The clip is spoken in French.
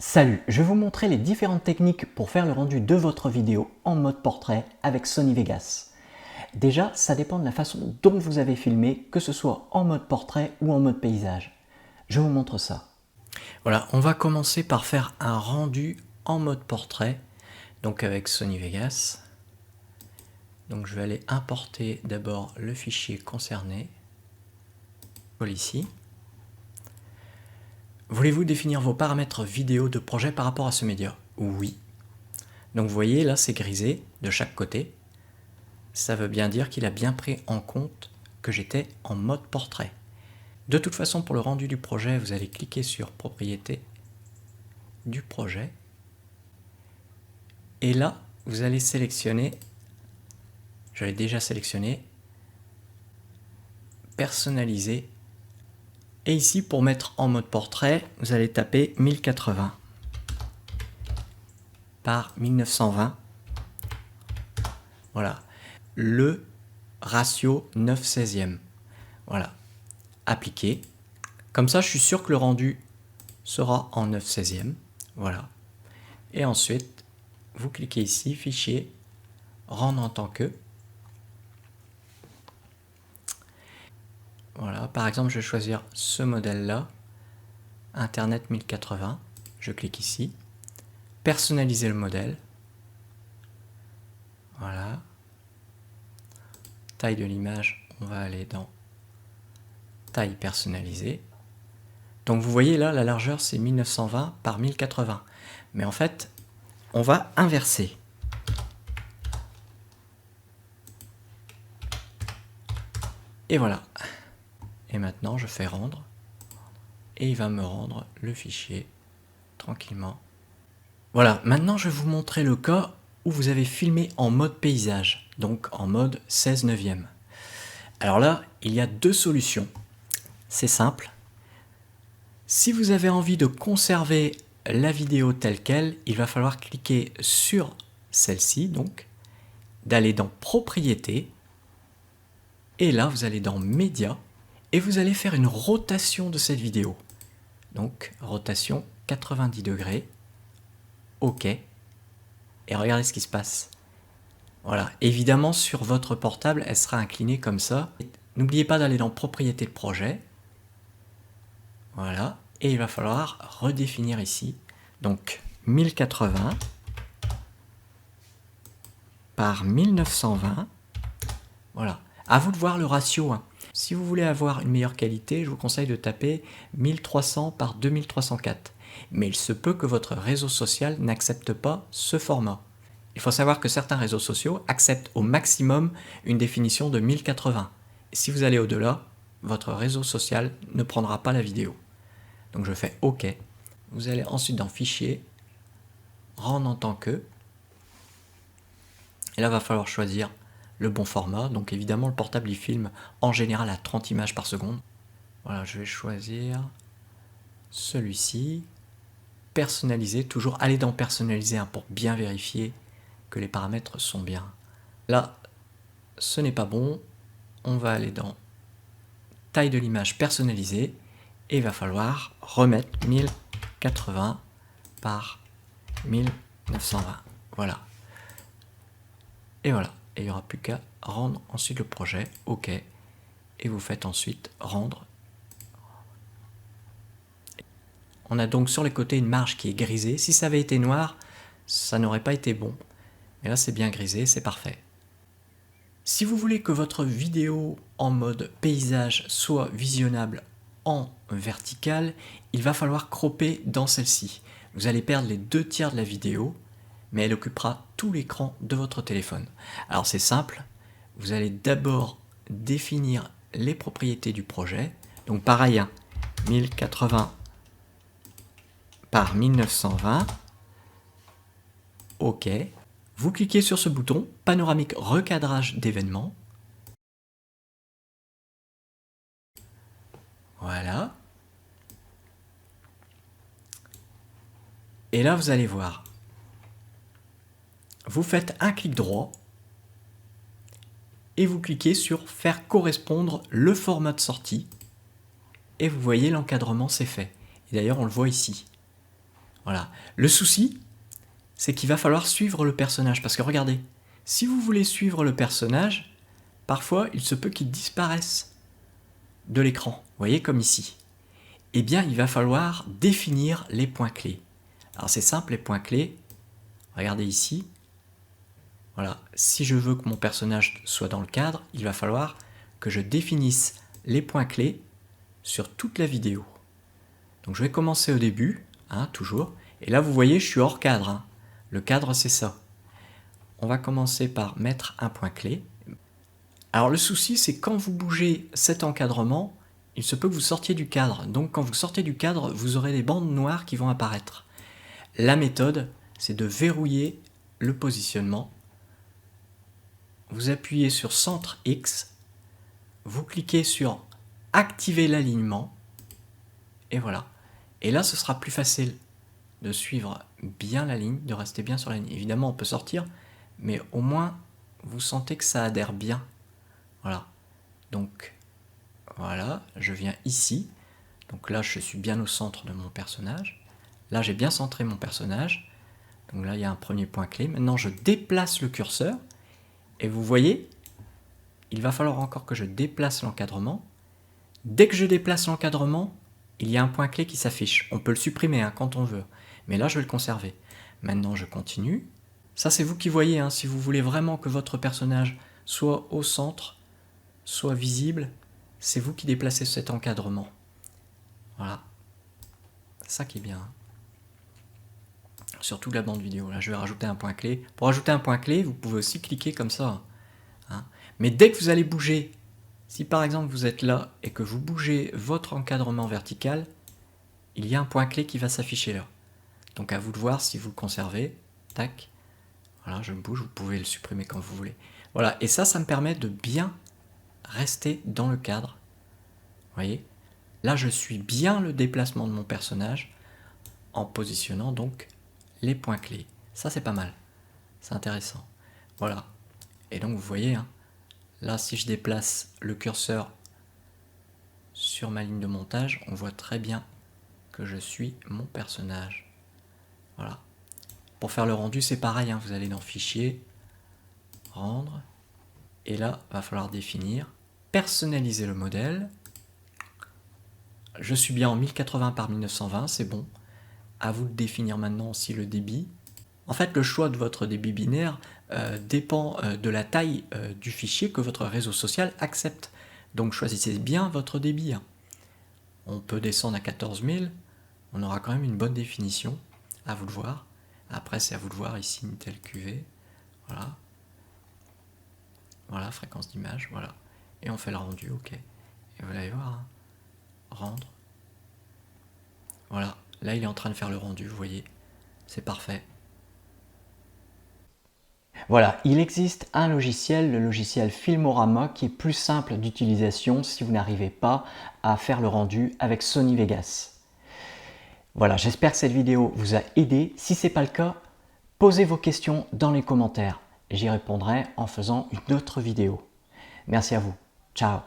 Salut, je vais vous montrer les différentes techniques pour faire le rendu de votre vidéo en mode portrait avec Sony Vegas. Déjà, ça dépend de la façon dont vous avez filmé, que ce soit en mode portrait ou en mode paysage. Je vous montre ça. Voilà, on va commencer par faire un rendu en mode portrait, donc avec Sony Vegas. Donc je vais aller importer d'abord le fichier concerné, ici. Voulez-vous définir vos paramètres vidéo de projet par rapport à ce média? Oui. Donc vous voyez, là c'est grisé de chaque côté. Ça veut bien dire qu'il a bien pris en compte que j'étais en mode portrait. De toute façon, pour le rendu du projet, vous allez cliquer sur Propriétés du projet. Et là, vous allez sélectionner, je l'ai déjà sélectionné, Personnaliser. Et ici, pour mettre en mode portrait, vous allez taper 1080 par 1920. Voilà. Le ratio 9/16e. Voilà. Appliquer. Comme ça, je suis sûr que le rendu sera en 9/16e. Voilà. Et ensuite, vous cliquez ici, Fichier, Rendre en tant que. Voilà. Par exemple, je vais choisir ce modèle-là, Internet 1080. Je clique ici. Personnaliser le modèle. Voilà. Taille de l'image, on va aller dans Taille personnalisée. Donc vous voyez là, la largeur c'est 1920 par 1080. Mais en fait, on va inverser. Et voilà. Et maintenant, je fais rendre. Et il va me rendre le fichier tranquillement. Voilà, maintenant je vais vous montrer le cas où vous avez filmé en mode paysage, donc en mode 16/9e. Alors là, il y a deux solutions. C'est simple. Si vous avez envie de conserver la vidéo telle qu'elle, il va falloir cliquer sur celle-ci, donc, d'aller dans Propriétés, et là vous allez dans Médias, et vous allez faire une rotation de cette vidéo. Donc, rotation 90 degrés, OK, et regardez ce qui se passe. Voilà, évidemment sur votre portable, elle sera inclinée comme ça. N'oubliez pas d'aller dans Propriétés de projet, voilà, et il va falloir redéfinir ici, donc 1080 par 1920, voilà. À vous de voir le ratio, hein. Si vous voulez avoir une meilleure qualité, je vous conseille de taper 1300 par 2304. Mais il se peut que votre réseau social n'accepte pas ce format. Il faut savoir que certains réseaux sociaux acceptent au maximum une définition de 1080. Et si vous allez au-delà, votre réseau social ne prendra pas la vidéo. Donc je fais OK. Vous allez ensuite dans Fichier, Rendre en tant que. Et là, il va falloir choisir le bon format. Donc évidemment, le portable, il filme en général à 30 images par seconde. Voilà, je vais choisir celui-ci. Personnaliser, toujours aller dans Personnaliser, hein, pour bien vérifier que les paramètres sont bien. Là, ce n'est pas bon. On va aller dans Taille de l'image personnalisée. Et il va falloir remettre 1080 par 1920. Voilà. Et voilà. Et il n'y aura plus qu'à rendre ensuite le projet. OK. Et vous faites ensuite rendre. On a donc sur les côtés une marge qui est grisée. Si ça avait été noir, ça n'aurait pas été bon. Mais là, c'est bien grisé, c'est parfait. Si vous voulez que votre vidéo en mode paysage soit visionnable en vertical, il va falloir cropper dans celle-ci. Vous allez perdre les 2/3 de la vidéo, mais elle occupera tout l'écran de votre téléphone. Alors c'est simple, vous allez d'abord définir les propriétés du projet. Donc pareil, hein, 1080 par 1920. OK. Vous cliquez sur ce bouton, panoramique recadrage d'événements. Voilà. Et là, vous allez voir. Vous faites un clic droit et vous cliquez sur faire correspondre le format de sortie. Et vous voyez, l'encadrement, c'est fait. Et d'ailleurs, on le voit ici. Voilà. Le souci, c'est qu'il va falloir suivre le personnage. Parce que regardez, si vous voulez suivre le personnage, parfois il se peut qu'il disparaisse de l'écran. Vous voyez, comme ici. Eh bien, il va falloir définir les points clés. Alors c'est simple, les points clés. Regardez ici. Voilà. Si je veux que mon personnage soit dans le cadre, il va falloir que je définisse les points clés sur toute la vidéo. Donc je vais commencer au début, hein, toujours. Et là, vous voyez, je suis hors cadre. Hein. Le cadre, c'est ça. On va commencer par mettre un point clé. Alors le souci, c'est quand vous bougez cet encadrement, il se peut que vous sortiez du cadre. Donc quand vous sortez du cadre, vous aurez des bandes noires qui vont apparaître. La méthode, c'est de verrouiller le positionnement. Vous appuyez sur Centre X, vous cliquez sur Activer l'alignement, et voilà. Et là, ce sera plus facile de suivre bien la ligne, de rester bien sur la ligne. Évidemment, on peut sortir, mais au moins, vous sentez que ça adhère bien. Voilà. Donc, voilà, je viens ici. Donc là, je suis bien au centre de mon personnage. Là, j'ai bien centré mon personnage. Donc là, il y a un premier point clé. Maintenant, je déplace le curseur. Et vous voyez, il va falloir encore que je déplace l'encadrement. Dès que je déplace l'encadrement, il y a un point clé qui s'affiche. On peut le supprimer hein, quand on veut. Mais là, je vais le conserver. Maintenant, je continue. Ça, c'est vous qui voyez. Hein, si vous voulez vraiment que votre personnage soit au centre, soit visible, c'est vous qui déplacez cet encadrement. Voilà. C'est ça qui est bien. Hein. Surtout la bande vidéo. Là, je vais rajouter un point clé. Pour ajouter un point clé, vous pouvez aussi cliquer comme ça. Hein. Mais dès que vous allez bouger, si par exemple vous êtes là et que vous bougez votre encadrement vertical, il y a un point clé qui va s'afficher là. Donc à vous de voir si vous le conservez. Tac. Voilà, je bouge, vous pouvez le supprimer quand vous voulez. Voilà, et ça me permet de bien rester dans le cadre. Vous voyez? Là, je suis bien le déplacement de mon personnage en positionnant donc les points clés. Ça, c'est pas mal. C'est intéressant. Voilà. Et donc, vous voyez, hein, là, si je déplace le curseur sur ma ligne de montage, on voit très bien que je suis mon personnage. Voilà. Pour faire le rendu, c'est pareil. Hein, vous allez dans Fichier, Rendre. Et là, il va falloir définir, personnaliser le modèle. Je suis bien en 1080 par 1920, c'est bon. À vous de définir maintenant aussi le débit. En fait, le choix de votre débit binaire dépend de la taille du fichier que votre réseau social accepte. Donc choisissez bien votre débit. Hein. On peut descendre à 14 000, on aura quand même une bonne définition, à vous de voir. Après, c'est à vous de voir ici, Intel QV. Voilà. Voilà, fréquence d'image, voilà. Et on fait le rendu, ok. Et vous allez voir, hein. Rendre. Voilà, là il est en train de faire le rendu, vous voyez. C'est parfait. Voilà, il existe un logiciel, le logiciel Filmorama, qui est plus simple d'utilisation si vous n'arrivez pas à faire le rendu avec Sony Vegas. Voilà, j'espère que cette vidéo vous a aidé. Si ce n'est pas le cas, posez vos questions dans les commentaires. J'y répondrai en faisant une autre vidéo. Merci à vous. Ciao.